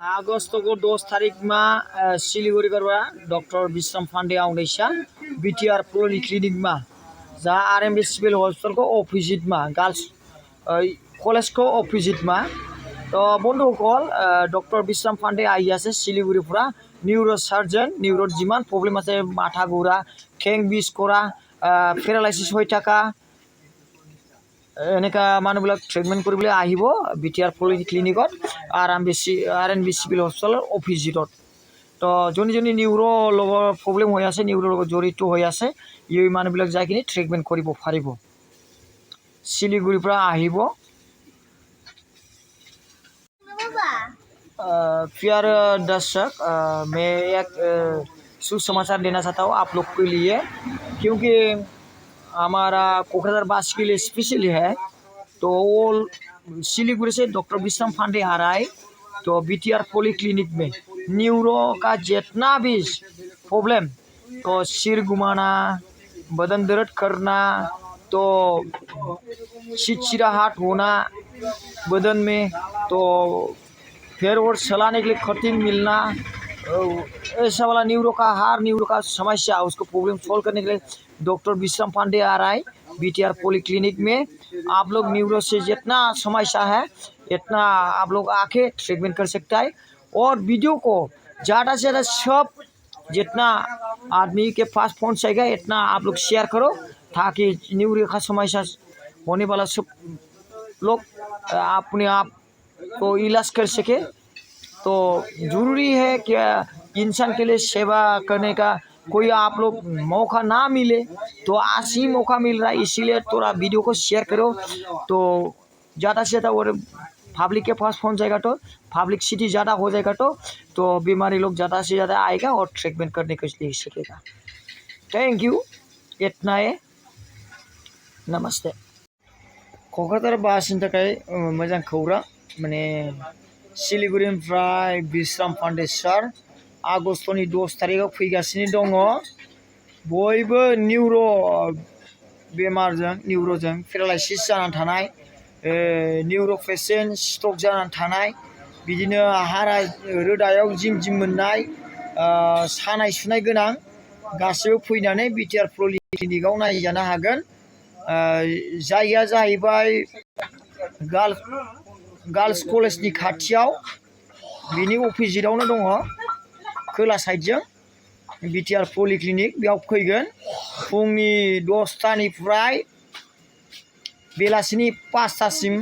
August को 10 तारीख में सिलीगुड़ी करवा doctor Vishram Pandey foundation BTR प्रोली क्लिनिक में जा आरएमबी सिविल हॉस्पिटल को ऑपोजिट में गर्ल्स कॉलेज को ऑपोजिट में तो बंधु कल डॉक्टर विश्राम पांडे आई आसे सिलीगुड़ी पूरा न्यूरो सर्जन न्यूरो जिमान प्रॉब्लम आसे माथा घुरा ठेंग बिस करा पैरालाइसिस हो थाका এনেকা মানুহবিলাক ট্ৰিটমেণ্ট কৰিবলৈ আহিব বিটিআৰ পলি ক্লিনিকত আৰএনবি চিভিল হস্পিটেলৰ অফিচত তো যোনজনী নিউৰো লগৰ প্ৰব্লেম হৈ আছে নিউৰো লগত জড়িত হৈ আছে এই মানুহবিলাক যাই কিনে ট্ৰিটমেণ্ট কৰিব পাৰিব শিলিগুড়িৰ পৰা আহিব प्यार दर्शक मैं एक सुसमाचार देना चाहता हूँ आप लोग के लिए क्योंकि हमारा कोकराझार बस के लिए स्पेशली है तो वो सिलीगुड़ी से डॉक्टर विश्राम पांडे आ रहा है तो बीटीआर पॉली क्लिनिक में न्यूरो का जितना भी प्रॉब्लम तो सिर घुमाना बदन दर्द करना तो चिड़चिड़ाहट होना बदन में तो फिर और चलाने के लिए कठिन मिलना ऐसा वाला न्यूरो का समस्या उसको प्रॉब्लम सॉल्व करने के लिए डॉक्टर विश्राम पांडे आ रहा है बीटीआर पॉली क्लिनिक में आप लोग न्यूरो से जितना समस्या है इतना आप लोग आके ट्रीटमेंट कर सकता है और वीडियो को ज़्यादा से ज़्यादा सब जितना आदमी के पास पहुंच जाएगा इतना आप लोग शेयर करो ताकि न्यूरो का समस्या होने वाला सब लोग अपने आप को इलाज कर सके तो ज़रूरी है कि इंसान के लिए सेवा करने का कोई आप लोग मौका ना मिले तो आज ही मौका मिल रहा है इसीलिए थोड़ा वीडियो को शेयर करो तो ज़्यादा से ज़्यादा और पब्लिक के पास पहुंच जाएगा तो पब्लिक सिटी ज़्यादा हो जाएगा तो बीमारी लोग ज़्यादा से ज़्यादा आएगा और ट्रीटमेंट करने के लिए सकेगा थैंक यू इतना है नमस्ते क'क्राझार बासनि थाखाय मोजां खौरां माने सिलीगुड़ीनिफ्राय विश्राम पांडे सार आगस्टनि 10 तारिखआव फैगासिनो दङ बयबो न्यूरो बेमारजों न्यूरोजों पेरालाइसिस जानानै थानाय न्यूरो पेशेन्ट स्ट्रक जानानै थानाय बिदिनो हारा रोदायाव जिम जिम मोननाय सानाय सुनाय गोनां गासैबो फैनानै बीटीआर पलि क्लिनिकआव नायजानो हागोन जायगाया जाहैबाय गार्ल्स कलेजनि खाथियाव बिनि अपोजिटआवनो दङ खोला साइडजों बीटीआर पलि क्लिनिक बेयाव फैगोन फुंनि 10टानिफ्राय बेलासिनि 5टासिम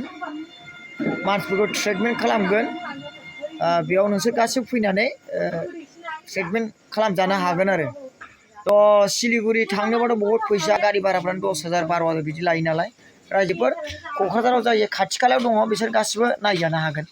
मानसिफोरखौ ट्रिटमेन्ट खालामगोन बेयाव नोंसोर गासैबो फैनानै ट्रिटमेन्ट खालामजानो हागोन आरो तो सिलीगुड़ी थांनोबाथ' बहुत फैसा गारि भाराफ्रानो 10,000 12,000 बिदि लायो नालाय रायजोफोर क'क्राझाराव जाय खाथि खालायाव दङ बिसोर गासिबो नायजानो हागोन।